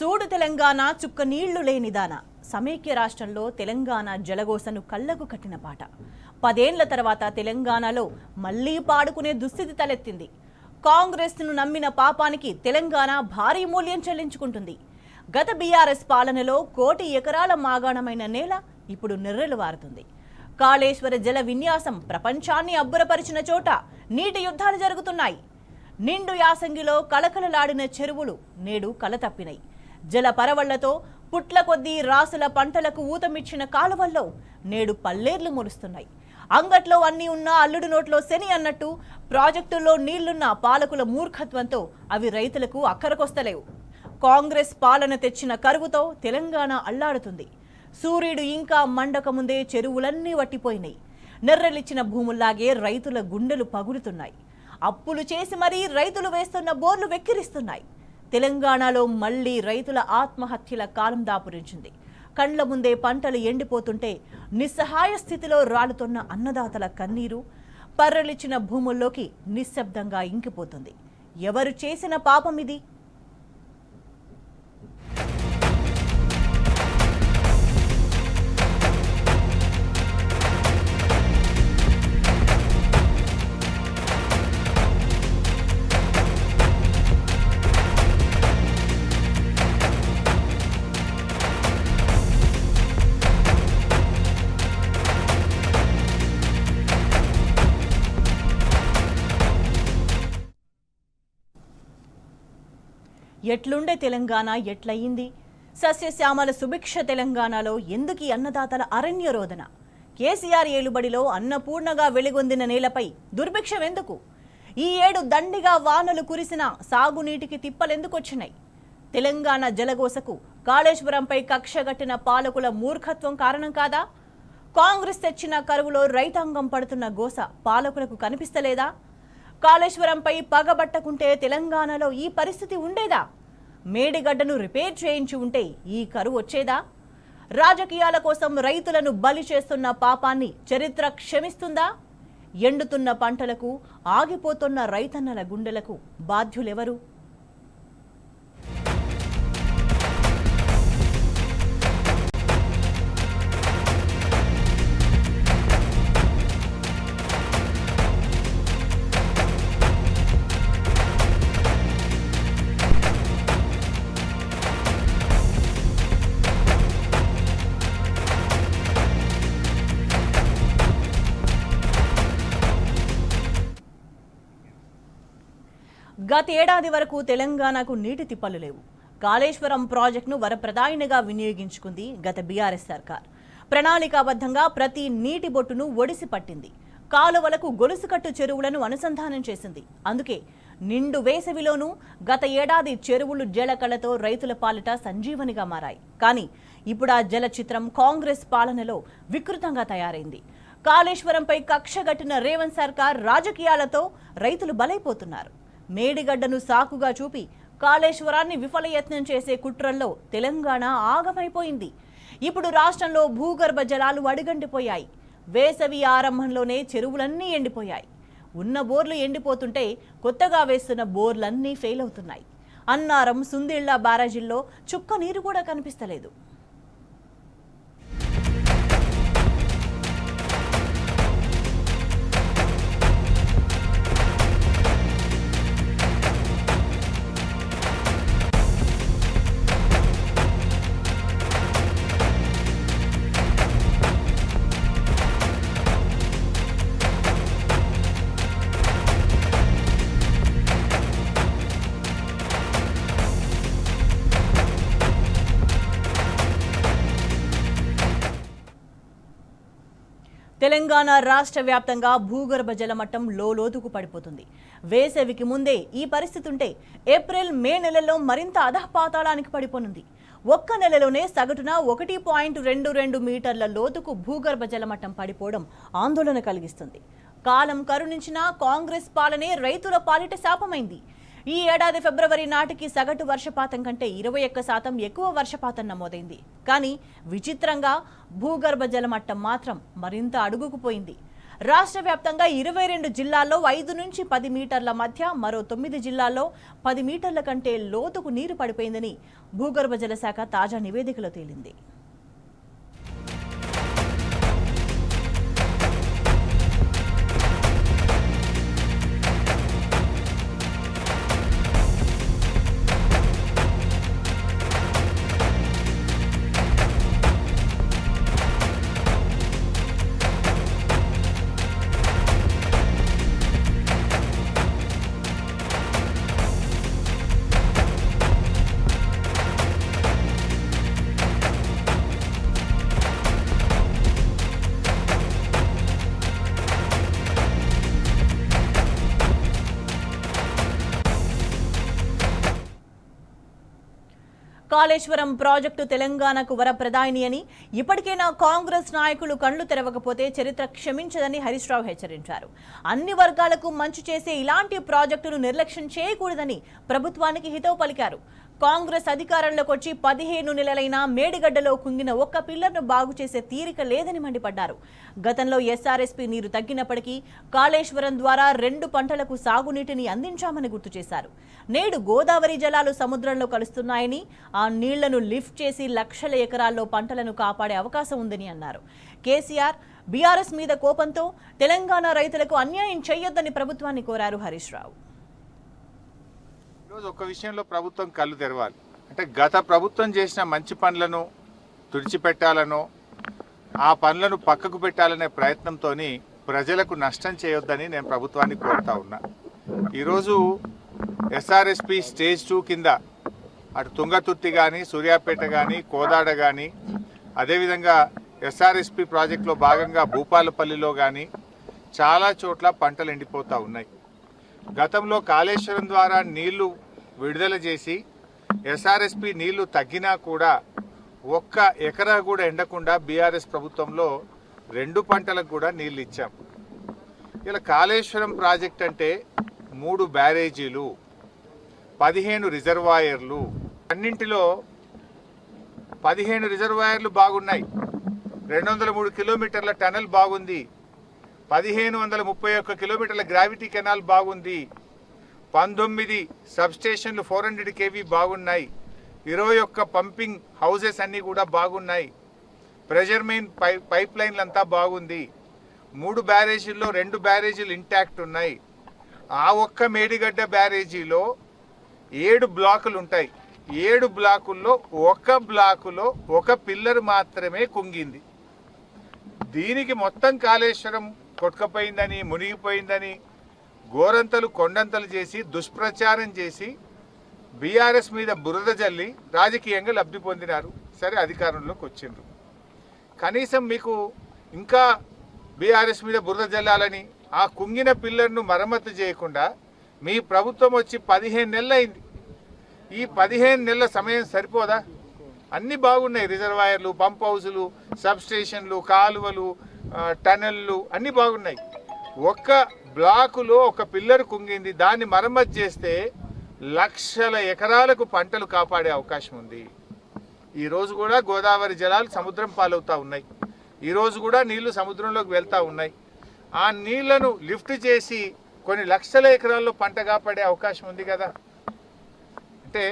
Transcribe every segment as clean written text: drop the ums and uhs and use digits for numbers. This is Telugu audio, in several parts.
సూడు తెలంగాణ చుక్క నీళ్లు లేనిదాన సమైక్య రాష్ట్రంలో తెలంగాణ జలగోసను కళ్లకు కట్టిన పాట 10 ఏళ్ల తర్వాత తెలంగాణలో మళ్లీ పాడుకునే దుస్థితి తలెత్తింది. కాంగ్రెస్ను నమ్మిన పాపానికి తెలంగాణ భారీ మూల్యం చెల్లించుకుంటుంది. గత బీఆర్ఎస్ పాలనలో 1 కోటి ఎకరాల మాగాణమైన నేల ఇప్పుడు నెర్రెలు వారుతుంది. కాళేశ్వర జల విన్యాసం ప్రపంచాన్ని అబ్బురపరిచిన చోట నీటి యుద్ధాలు జరుగుతున్నాయి. నిండు యాసంగిలో కలకలలాడిన చెరువులు నేడు కలతప్పినాయి. జల పరవళ్లతో పుట్ల కొద్దీ రాసుల పంటలకు ఊతమిచ్చిన కాలువల్లో నేడు పల్లేర్లు మురుస్తున్నాయి. అంగట్లో అన్నీ ఉన్నా అల్లుడు నోట్లో శని అన్నట్టు ప్రాజెక్టుల్లో నీళ్లున్న పాలకుల మూర్ఖత్వంతో అవి రైతులకు అక్కరకొస్తలేవు. కాంగ్రెస్ పాలన తెచ్చిన కరువుతో తెలంగాణ అల్లాడుతుంది. సూర్యుడు ఇంకా మండక ముందే చెరువులన్నీ వట్టిపోయినాయి. నెర్రెలిచ్చిన భూముల్లాగే రైతుల గుండెలు పగులుతున్నాయి. అప్పులు చేసి మరీ రైతులు వేస్తున్న బోర్లు వెక్కిరిస్తున్నాయి. తెలంగాణలో మళ్లీ రైతుల ఆత్మహత్యల కాలం దాపురించింది. కండ్ల ముందే పంటలు ఎండిపోతుంటే నిస్సహాయ స్థితిలో రాలుతున్న అన్నదాతల కన్నీరు పర్రలిచ్చిన భూముల్లోకి నిశ్శబ్దంగా ఇంకిపోతుంది. ఎవరు చేసిన పాపం ఇది? ఎట్లుండే తెలంగాణ ఎట్లయింది? సస్యశ్యామల సుభిక్ష తెలంగాణలో ఎందుకు అన్నదాతల అరణ్య రోదన? కేసీఆర్ ఏలుబడిలో అన్నపూర్ణగా వెలుగొందిన నేలపై దుర్భిక్షం ఎందుకు? ఈ ఏడు దండిగా వానలు కురిసిన సాగునీటికి తిప్పలెందుకొచ్చినాయి? తెలంగాణ జలగోసకు కాళేశ్వరంపై కక్షగట్టిన పాలకుల మూర్ఖత్వం కారణం కాదా? కాంగ్రెస్ తెచ్చిన కరువులో రైతాంగం పడుతున్న గోస పాలకులకు కనిపిస్తలేదా? కాళేశ్వరంపై పగబట్టకుంటే తెలంగాణలో ఈ పరిస్థితి ఉండేదా? మేడిగడ్డను రిపేర్ చేయించి ఉంటే ఈ కరువు వచ్చేదా? రాజకీయాల కోసం రైతులను బలి చేస్తున్న పాపాన్ని చరిత్ర క్షమిస్తుందా? ఎండుతున్న పంటలకు, ఆగిపోతున్న రైతన్నల గుండెలకు బాధ్యులెవరు? గత ఏడాది వరకు తెలంగాణకు నీటి తిప్పలు లేవు. కాళేశ్వరం ప్రాజెక్టును వరప్రదాయినిగా వినియోగించుకుంది గత బీఆర్ఎస్ సర్కార్. ప్రణాళికాబద్ధంగా ప్రతి నీటి బొట్టును ఒడిసి పట్టింది. కాలువలకు గొలుసుకట్టు చెరువులను అనుసంధానం చేసింది. అందుకే నిండు వేసవిలోనూ గత ఏడాది చెరువులు జలకళతో రైతుల పాలిట సంజీవనిగా మారాయి. కానీ ఇప్పుడు ఆ జల చిత్రం కాంగ్రెస్ పాలనలో వికృతంగా తయారైంది. కాళేశ్వరంపై కక్షగట్టిన రేవంత్ సర్కార్ రాజకీయాలతో రైతులు బలైపోతున్నారు. మేడిగడ్డను సాకుగా చూపి కాళేశ్వరాన్ని విఫలయత్నం చేసే కుట్రల్లో తెలంగాణ ఆగమైపోయింది. ఇప్పుడు రాష్ట్రంలో భూగర్భ జలాలు అడుగంటిపోయాయి. వేసవి ఆరంభంలోనే చెరువులన్నీ ఎండిపోయాయి. ఉన్న బోర్లు ఎండిపోతుంటే కొత్తగా వేస్తున్న బోర్లన్నీ ఫెయిల్ అవుతున్నాయి. అన్నారం, సుందిళ్ల బ్యారేజీల్లో చుక్క నీరు కూడా కనిపిస్తలేదు. తెలంగాణ రాష్ట్ర వ్యాప్తంగా భూగర్భ జలమట్టం లోతుకు పడిపోతుంది. వేసవికి ముందే ఈ పరిస్థితి ఉంటే ఏప్రిల్, మే నెలల్లో మరింత అధఃపాతాళానికి పడిపోనుంది. ఒక్క నెలలోనే సగటున 1.22 మీటర్ల లోతుకు భూగర్భ జలమట్టం పడిపోవడం ఆందోళన కలిగిస్తుంది. కాలం కరుణించిన కాంగ్రెస్ పాలనే రైతుల పాలిట శాపమైంది. ఈ ఏడాది ఫిబ్రవరి నాటికి సగటు వర్షపాతం కంటే 21% ఎక్కువ వర్షపాతం నమోదైంది. కానీ విచిత్రంగా భూగర్భ జలమట్టం మాత్రం మరింత అడుగుకుపోయింది. రాష్ట్ర వ్యాప్తంగా 22 జిల్లాల్లో 5 నుంచి 10 మీటర్ల మధ్య, మరో 9 జిల్లాల్లో 10 మీటర్ల కంటే లోతుకు నీరు పడిపోయిందని భూగర్భ జల శాఖ తాజా నివేదికలో తేలింది. కాళేశ్వరం ప్రాజెక్టు తెలంగాణకు వరప్రదాయిని అని, ఇప్పటికైనా కాంగ్రెస్ నాయకులు కళ్లు తెరవకపోతే చరిత్ర క్షమించదని హరీష్ రావు హెచ్చరించారు. అన్ని వర్గాలకు మంచి చేసే ఇలాంటి ప్రాజెక్టును నిర్లక్ష్యం చేయకూడదని ప్రభుత్వానికి హితవు పలికారు. కాంగ్రెస్ అధికారంలోకి వచ్చి 15 నెలలైనా మేడిగడ్డలో కుంగిన ఒక్క పిల్లర్ను బాగు చేసే తీరిక లేదని మండిపడ్డారు. గతంలో ఎస్ఆర్ఎస్పీ నీరు తగ్గినప్పటికీ కాళేశ్వరం ద్వారా 2 పంటలకు సాగునీటిని అందించామని గుర్తు చేశారు. నేడు గోదావరి జలాలు సముద్రంలో కలుస్తున్నాయని, ఆ నీళ్లను లిఫ్ట్ చేసి లక్షల ఎకరాల్లో పంటలను కాపాడే అవకాశం ఉందని అన్నారు. కేసీఆర్, బీఆర్ఎస్ మీద కోపంతో తెలంగాణ రైతులకు అన్యాయం చేయొద్దని ప్రభుత్వాన్ని కోరారు హరీష్ రావు. ఈరోజు ఒక విషయంలో ప్రభుత్వం కళ్ళు తెరవాలి. అంటే గత ప్రభుత్వం చేసిన మంచి పనులను తుడిచిపెట్టాలనో ఆ పనులను పక్కకు పెట్టాలనే ప్రయత్నంతో ప్రజలకు నష్టం చేయొద్దని నేను ప్రభుత్వాన్ని కోరుతా ఉన్నా. ఈరోజు ఎస్ఆర్ఎస్పి స్టేజ్ 2 కింద అటు తుంగతుర్తి కానీ, సూర్యాపేట కానీ, కోదాడ కానీ, అదేవిధంగా ఎస్ఆర్ఎస్పి ప్రాజెక్టులో భాగంగా భూపాలపల్లిలో కానీ చాలా చోట్ల పంటలు ఎండిపోతూ ఉన్నాయి. గతంలో కాళేశ్వరం ద్వారా నీళ్లు విడుదల చేసి ఎస్ఆర్ఎస్పి నీళ్లు తగ్గినా కూడా ఒక్క ఎకరా కూడా ఎండకుండా బీఆర్ఎస్ ప్రభుత్వంలో 2 పంటలకు కూడా నీళ్లు ఇచ్చాం. ఇలా కాళేశ్వరం ప్రాజెక్ట్ అంటే 3 బ్యారేజీలు, 15 రిజర్వాయర్లు, అన్నింటిలో 15 రిజర్వాయర్లు బాగున్నాయి, 203 కిలోమీటర్ల టనల్ బాగుంది, 1531 కిలోమీటర్ల గ్రావిటీ కెనాల్ బాగుంది, 19 సబ్స్టేషన్లు 400 kV బాగున్నాయి, 21 పంపింగ్ హౌసెస్ అన్నీ కూడా బాగున్నాయి, ప్రెషర్ మెయిన్ పైప్ లైన్లు అంతా బాగుంది, 3 బ్యారేజీల్లో 2 బ్యారేజీలు ఇంటాక్ట్ ఉన్నాయి. ఆ ఒక్క మేడిగడ్డ బ్యారేజీలో 7 బ్లాకులు ఉంటాయి. 7 బ్లాకుల్లో ఒక బ్లాకులో ఒక పిల్లర్ మాత్రమే కుంగింది. దీనికి మొత్తం కాళేశ్వరం కొట్టుకపోయిందని, మునిగిపోయిందని గోరంతలు కొండంతలు చేసి దుష్ప్రచారం చేసి బీఆర్ఎస్ మీద బురద జల్లి రాజకీయంగా లబ్ధి పొందినారు. సరే, అధికారంలోకి వచ్చిండ్రు. కనీసం మీకు ఇంకా బీఆర్ఎస్ మీద బురద జల్లాలని ఆ కుంగిన పిల్లర్ను మరమ్మతు చేయకుండా మీ ప్రభుత్వం వచ్చి 15 నెలలు అయింది. ఈ 15 నెలల సమయం సరిపోదా? అన్నీ బాగున్నాయి, రిజర్వాయర్లు, పంప్ హౌసులు, సబ్ స్టేషన్లు, కాలువలు, టనెళ్ళు అన్నీ బాగున్నాయి. ఒక్క బ్లాకులో ఒక పిల్లర్ కుంగింది. దాన్ని మరమ్మతు చేస్తే లక్షల ఎకరాలకు పంటలు కాపాడే అవకాశం ఉంది. ఈరోజు కూడా గోదావరి జలాలు సముద్రం పాలవుతూ ఉన్నాయి. ఈరోజు కూడా నీళ్లు సముద్రంలోకి వెళ్తూ ఉన్నాయి. ఆ నీళ్లను లిఫ్ట్ చేసి కొన్ని లక్షల ఎకరాల్లో పంట కాపాడే అవకాశం ఉంది కదా. అంటే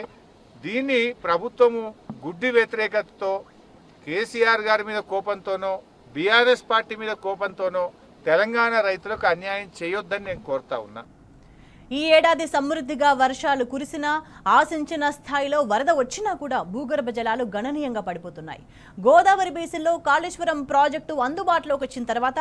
దీన్ని ప్రభుత్వము గుడ్డి వ్యతిరేకతతో, కేసీఆర్ గారి మీద కోపంతోనో, బీఆర్ఎస్ పార్టీ మీద కోపంతోనో తెలంగాణ రైతులకు అన్యాయం చేయొద్దని నేను కోరుతా ఉన్నా. ఈ ఏడాది సమృద్ధిగా వర్షాలు కురిసినా, ఆశించిన స్థాయిలో వరద వచ్చినా కూడా భూగర్భ జలాలు గణనీయంగా పడిపోతున్నాయి. గోదావరి బేసిన్లో కాళేశ్వరం ప్రాజెక్టు అందుబాటులోకి వచ్చిన తర్వాత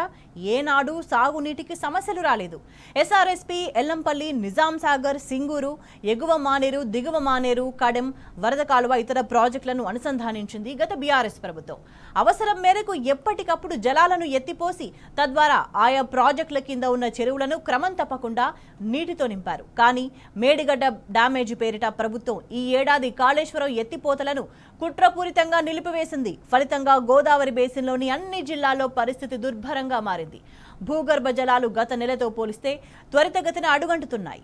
ఏనాడు సాగునీటికి సమస్యలు రాలేదు. ఎస్ఆర్ఎస్పీ, ఎల్లంపల్లి, నిజాం సాగర్, సింగూరు, ఎగువ మానేరు, దిగువ మానేరు, కడెం, వరద కాలువ ఇతర ప్రాజెక్టులను అనుసంధానించింది గత బీఆర్ఎస్ ప్రభుత్వం. అవసరం మేరకు ఎప్పటికప్పుడు జలాలను ఎత్తిపోసి తద్వారా ఆయా ప్రాజెక్టుల కింద ఉన్న చెరువులను క్రమం తప్పకుండా నీటితో నింపారు. కానీ మేడిగడ్డ డ్యామేజీ పేరిట ప్రభుత్వం ఈ ఏడాది కాళేశ్వరం ఎత్తిపోతలను కుట్రపూరితంగా నిలిపివేసింది. ఫలితంగా గోదావరి బేసిన్లోని అన్ని జిల్లాల్లో పరిస్థితి దుర్భరంగా మారింది. భూగర్భ జలాలు గత నెలతో పోలిస్తే త్వరితగతిన అడుగంటుతున్నాయి.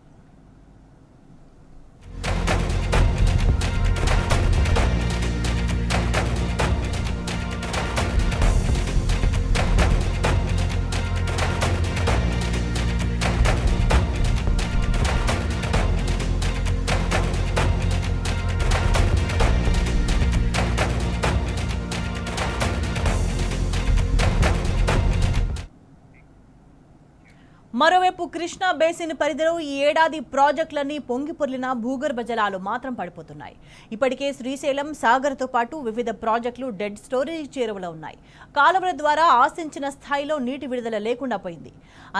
మరోవైపు కృష్ణా బేసిన్ పరిధిలో ఈ ఏడాది ప్రాజెక్టులన్నీ పొంగిపొర్లిన భూగర్భ జలాలు మాత్రం పడిపోతున్నాయి. ఇప్పటికే శ్రీశైలం, సాగర్తో పాటు వివిధ ప్రాజెక్టులు డెడ్ స్టోరేజ్ చేరువలో ఉన్నాయి. కాలువల ద్వారా ఆశించిన స్థాయిలో నీటి విడుదల లేకుండా పోయింది.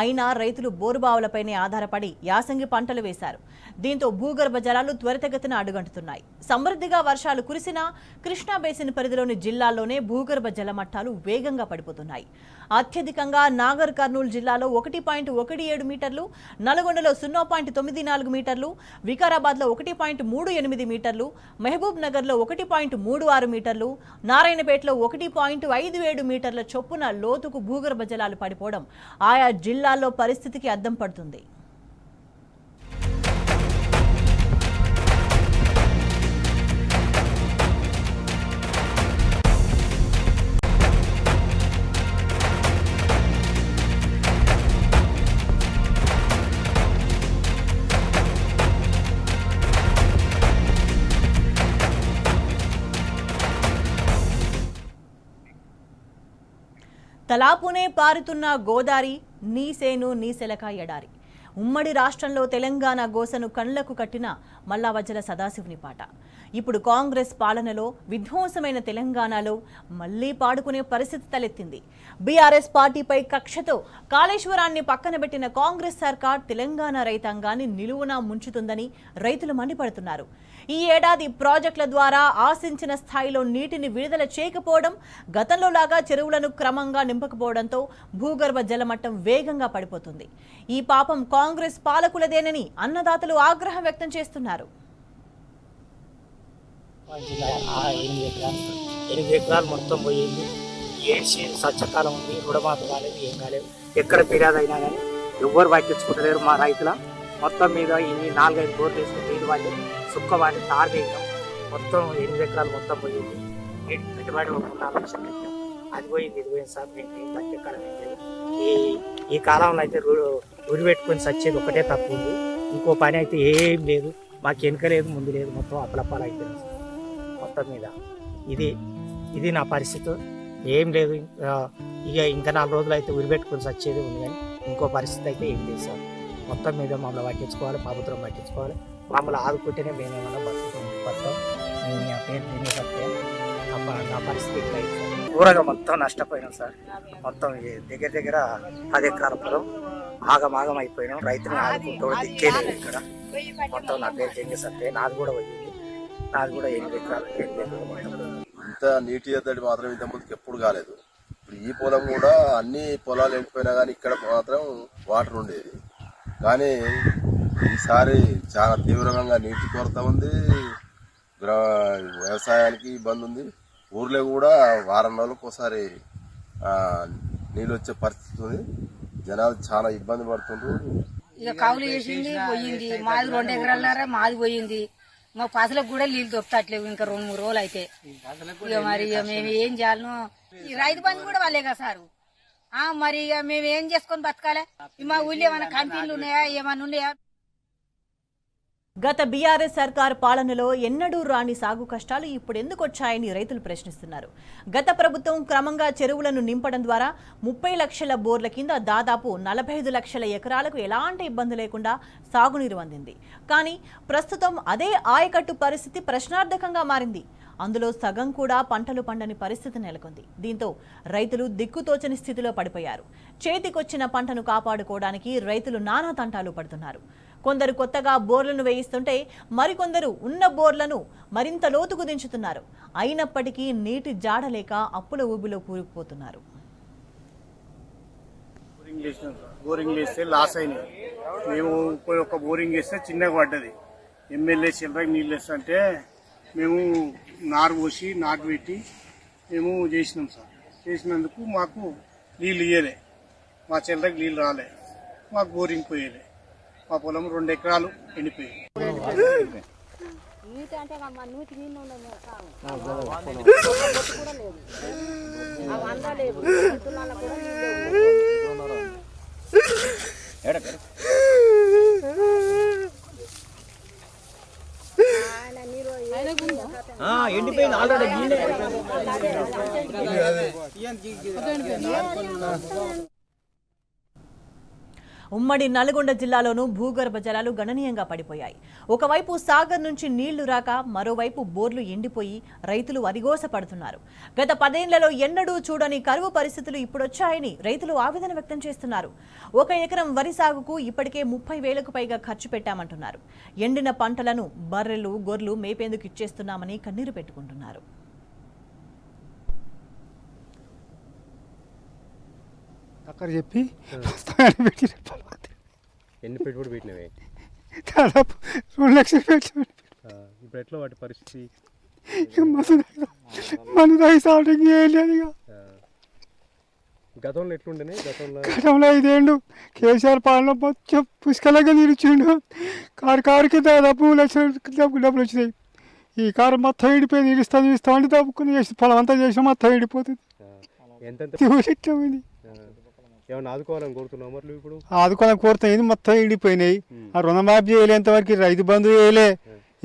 అయినా రైతులు బోరుబావులపైనే ఆధారపడి యాసంగి పంటలు వేశారు. దీంతో భూగర్భ జలాలు త్వరితగతిన అడుగంటుతున్నాయి. సమృద్ధిగా వర్షాలు కురిసినా కృష్ణా బేసిన్ పరిధిలోని జిల్లాల్లోనే భూగర్భ జలమట్టాలు వేగంగా పడిపోతున్నాయి. అత్యధికంగా నాగర్ కర్నూలు జిల్లాలో 1.17 మీటర్లు, నల్గొండలో 0.94 మీటర్లు, వికారాబాద్లో 1.38 మీటర్లు, మహబూబ్ నగర్లో 1.36 మీటర్లు, నారాయణపేటలో 1.57 మీటర్ల చొప్పున లోతుకు భూగర్భ జలాలు పడిపోవడం ఆయా జిల్లాల్లో పరిస్థితికి అద్దం పడుతుంది. తలాపునే పారుతున్న గోదారి, నీసేను నీసెలక ఎడారి. ఉమ్మడి రాష్ట్రంలో తెలంగాణ గోసను కళ్లకు కట్టిన మల్లావజ్జల సదాశివుని పాట ఇప్పుడు కాంగ్రెస్ పాలనలో విధ్వంసమైన తెలంగాణలో మళ్లీ పాడుకునే పరిస్థితి తలెత్తింది. బీఆర్ఎస్ పార్టీపై కక్షతో కాళేశ్వరాన్ని పక్కన పెట్టిన కాంగ్రెస్ సర్కార్ తెలంగాణ రైతాంగాన్ని నిలువునా ముంచుతుందని రైతులు మండిపడుతున్నారు. ఈ ఏడాది ప్రాజెక్టుల ద్వారా ఆశించిన స్థాయిలో నీటిని విడుదల చేయకపోవడం, గతంలో లాగా చెరువులను క్రమంగా నింపకపోవడంతో భూగర్భ జలమట్టం వేగంగా పడిపోతుంది. ఈ పాపం కాంగ్రెస్ పాలకులదేనని అన్నదాతలు ఆగ్రహం వ్యక్తం చేస్తున్నారు. 8 ఎకరాలు మొత్తం పోయింది. ఏడ్చి స్వచ్ఛకాలం ఉంది, రుణమాఫీ కాలేదు, ఏం కాలేదు. ఎక్కడ ఫిర్యాదు అయినా కానీ ఎవ్వరు పట్టించుకుంటలేరు. మా రైతుల మొత్తం మీద ఇన్ని 4-5 బోర్లు వేసుకుని నీళ్ళు వాటి సుక్క వాటి తారు వేయడం మొత్తం 8 ఎకరాలు మొత్తం పోయింది. పెట్టుబడి 4 లక్షలు పెట్టాం. అది పోయింది, ఇది పోయింది సార్. మేము బతికాలం ఈ కాలంలో అయితే ఉరి పెట్టుకొని సచ్చేది ఒకటే తప్పు ఉంది. ఇంకో పని అయితే ఏం లేదు. మాకు వెనుక లేదు, ముందు లేదు, మొత్తం అప్పలప్పాలు అయిపోయింది సార్. మొత్తం మీద ఇది నా పరిస్థితి. ఏం లేదు. ఇక ఇంకా 4 రోజులు అయితే ఉరి పెట్టుకొని సచ్చేది ఉంది, కానీ ఇంకో పరిస్థితి అయితే ఏం లేదు సార్. మొత్తం మీద మమ్మల్ని పట్టించుకోవాలి, ప్రభుత్వం పట్టించుకోవాలి. మమ్మల్ని ఆదుకుంటేనే మేమేమన్నా బతాం. నా పేరు తినేసత్తే నా పరిస్థితి ఇట్లా అయితే ఊరగా మొత్తం నష్టపోయినాం సార్. మొత్తం దగ్గర 10 ఎకరాల పొలం ఆగమాగం అయిపోయినాం. రైతుని ఆదుకుంటూ దిక్కేలేదు ఇక్కడ. మొత్తం నా పేరు తినేసత్తే నాది కూడా పోయింది. నాది కూడా 8 ఎకరాలు. ఇంత నీటి ఎద్దడి మాత్రం ఇంత ముందుకు ఎప్పుడు కాలేదు. ఇప్పుడు ఈ పొలం కూడా అన్ని పొలాలు ఎండిపోయినా కానీ ఇక్కడ మాత్రం వాటర్ ఉండేది. కానీ ఈసారి చాలా తీవ్రంగా నీటి కొరత ఉంది, వ్యవసాయానికి ఇబ్బంది ఉంది. ఊర్లో కూడా వారం రోజులకు ఒకసారి నీళ్ళు వచ్చే పరిస్థితి ఉంది. జనాలు చాలా ఇబ్బంది పడుతుండ్రు. ఇక కౌలు వేసింది పోయింది. మాది 2 ఎకరాలన్నారా మాది పోయింది. మా పసలకు కూడా నీళ్ళు దొరుకుతట్లేవు. ఇంకా 2-3 రోజులు అయితే ఇక మరి మేము ఏం చేయాలను? ఈ రైతు బంధు కూడా వాళ్ళే కదా సారు. మరి ఇక మేము ఏం చేసుకొని బతకాలి? మా ఊళ్ళో ఏమైనా కంపెనీలు ఉన్నాయా, ఏమైనా ఉన్నాయా? గత బీఆర్ఎస్ సర్కార్ పాలనలో ఎన్నడూ రాని సాగు కష్టాలు ఇప్పుడు ఎందుకు వచ్చాయని రైతులు ప్రశ్నిస్తున్నారు. గత ప్రభుత్వం క్రమంగా చెరువులను నింపడం ద్వారా 30 లక్షల బోర్ల కింద దాదాపు 45 లక్షల ఎకరాలకు ఎలాంటి ఇబ్బంది లేకుండా సాగునీరు అందింది. కానీ ప్రస్తుతం అదే ఆయకట్టు పరిస్థితి ప్రశ్నార్థకంగా మారింది. అందులో సగం కూడా పంటలు పండని పరిస్థితి నెలకొంది. దీంతో రైతులు దిక్కుతోచని స్థితిలో పడిపోయారు. చేతికొచ్చిన పంటను కాపాడుకోవడానికి రైతులు నానా తంటాలు పడుతున్నారు. కొందరు కొత్తగా బోర్లను వేయిస్తుంటే మరికొందరు ఉన్న బోర్లను మరింత లోతుకు దించుతున్నారు. అయినప్పటికీ నీటి జాడలేక అప్పుల ఊబిలో కూరుకుపోతున్నారు. బోరింగ్ వేస్తే లాస్ అయినాయి. మేము ఒక బోరింగ్ వేస్తే చిన్నగా పడ్డది. ఎమ్మెల్యే చిల్లరకి నీళ్ళు వేస్తుంటే మేము నారు పోసి నాటు పెట్టి మేము చేసినాం సార్. చేసినందుకు మాకు నీళ్ళు ఇయ్యలే, మా చిల్లరకి నీళ్ళు రాలే, మాకు బోరింగ్ పోయలే. మా పొలం 2 ఎకరాలు ఎండిపోయాయి. ఎండిపోయింది ఆల్రెడీ. ఉమ్మడి నల్గొండ జిల్లాలోనూ భూగర్భ జలాలు గణనీయంగా పడిపోయాయి. ఒకవైపు సాగర్ నుంచి నీళ్లు రాక మరోవైపు బోర్లు ఎండిపోయి రైతులు అరిగోస పడుతున్నారు. గత 10 ఏళ్లలో ఎన్నడూ చూడని కరువు పరిస్థితులు ఇప్పుడొచ్చాయని రైతులు ఆవేదన వ్యక్తం చేస్తున్నారు. 1 ఎకరం వరి సాగుకు ఇప్పటికే 30,000కు పైగా ఖర్చు పెట్టామంటున్నారు. ఎండిన పంటలను బర్రెలు గొర్రెలు మేపేందుకు ఇచ్చేస్తున్నామని కన్నీరు పెట్టుకుంటున్నారు. అక్కడ చెప్పి ఎన్ని పెట్టుబడి పెట్టినవే? దాదాపు 2 లక్షలు పెట్టాను. ఇప్పుడు ఎట్లా వాటి పరిస్థితి? మన స్టార్టింగ్ ఏం లేదు. గతంలో ఎట్లుండే? గతంలో 5 ఏళ్ళు కేసీఆర్ పాలన మొత్తం పుష్కలంగా నిలిచిండు. కారుకి దాదాపు 2 లక్షలు డబ్బులు వచ్చినాయి. ఈ కారు మొత్తం ఎండిపోయి నిలుస్తామంటే తప్పుకుని చేసి పొలం అంతా చేసినా మొత్తం ఎండిపోతుంది. ఏమన్నా ఆదుకోవాలని కోరుతున్నావు మరి ఇప్పుడు? ఆదుకోవాలని కోరుతాయి, మొత్తం ఎండిపోయినాయి. ఆ రుణమాఫీ చేయలేంత వరకు రైతు బంధు చేయలే.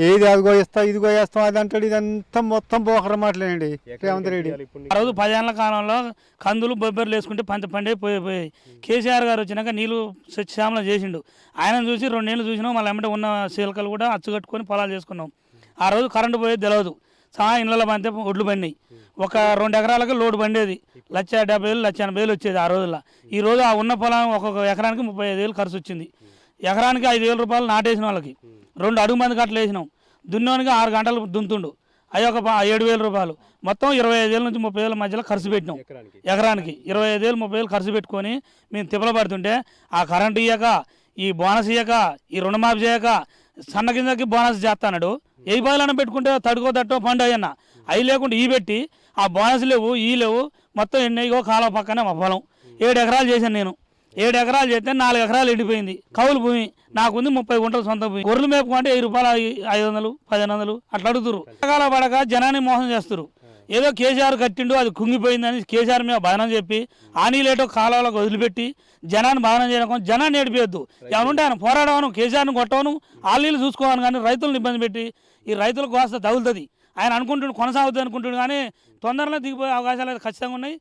ఏది అదిగో ఇస్తాం ఇదిగో వేస్తాం అది అంటాడు. ఇదంతా మొత్తం బోకర మాటలేనండి రేవంత్ రెడ్డి. ఆ రోజు 10 ఏళ్ల కాలంలో కందులు బొబ్బెర్లు వేసుకుంటే పండే పోయి కేసీఆర్ గారు వచ్చినాక నీళ్లు సత్యశ్యామలం చేసిండు. ఆయన చూసి 2 ఏళ్ళు చూసినాం. మళ్ళీ వెంబడి ఉన్న శీలకలు కూడా అచ్చుకట్టుకొని పొలాలు చేసుకున్నాం. ఆ రోజు కరెంటు పోయేది తెలియదు. ఇళ్ళలో పంతే ఒడ్లు పండినాయి. ఒక 2 ఎకరాలకు లోడు పండేది 1,70,000 1,80,000 వచ్చేది ఆ రోజుల్లో. ఈ రోజు ఆ ఉన్న పొలం ఒక్కొక్క ఎకరానికి 35,000 ఖర్చు వచ్చింది. ఎకరానికి 5,000 రూపాయలు నాటేసిన వాళ్ళకి 2 అడుగు మంది కట్టలు వేసినాం. దున్నోనికి 6 గంటలు దున్తుండు. అవి ఒక 7,000 రూపాయలు. మొత్తం 25,000 నుంచి 30,000 మధ్యలో ఖర్చు పెట్టినాం. ఎకరానికి 25,000 30,000 ఖర్చు పెట్టుకొని మేము తిప్పలు పడుతుంటే ఆ కరెంటు ఇయ్యక, ఈ బోనస్ ఇయ్యక, ఈ రుణమాఫీ చేయక సన్న కిందకి బోనస్ చేస్తాడు. ఏ బదులైనా పెట్టుకుంటే తడుకో తట్టో పండు అయ్యన్న అవి లేకుండా ఈ పెట్టి ఆ బోనస్ లేవు ఈ లేవు. మొత్తం ఎన్నో కాలువ పక్కనే మా పొలం 7 ఎకరాలు చేశాను నేను. 7 ఎకరాలు చేస్తే 4 ఎకరాలు ఎండిపోయింది. కౌలు భూమి నాకుంది 30 గుంటలు సొంత భూమి. గొర్రెలు మేపుకుంటే 1000 రూపాయలు 500 1,500 అట్లా అడుగుతారు. పడకాల పడక జనాన్ని మోసం చేస్తారు. ఏదో కేసీఆర్ కట్టిండు అది కుంగిపోయిందని కేసీఆర్ మీద బాధనం చెప్పి ఆ నీళ్ళేటో కాలువలకు వదిలిపెట్టి జనాన్ని బాధనం చేయడం, జనాన్ని ఏడిపోయొద్దు. ఏమనుంటే ఆయన పోరాడవను, కేసీఆర్ని కొట్టవను, ఆ నీళ్ళు చూసుకోవాను. కానీ రైతులను ఇబ్బంది పెట్టి ఈ రైతులకు వస్తే తగులుతుంది. ఆయన అనుకుంటుండు కొనసాగుతుంది అనుకుంటుండు. కానీ తొందరలో దిగిపోయే అవకాశాలు అయితే ఖచ్చితంగా ఉన్నాయి.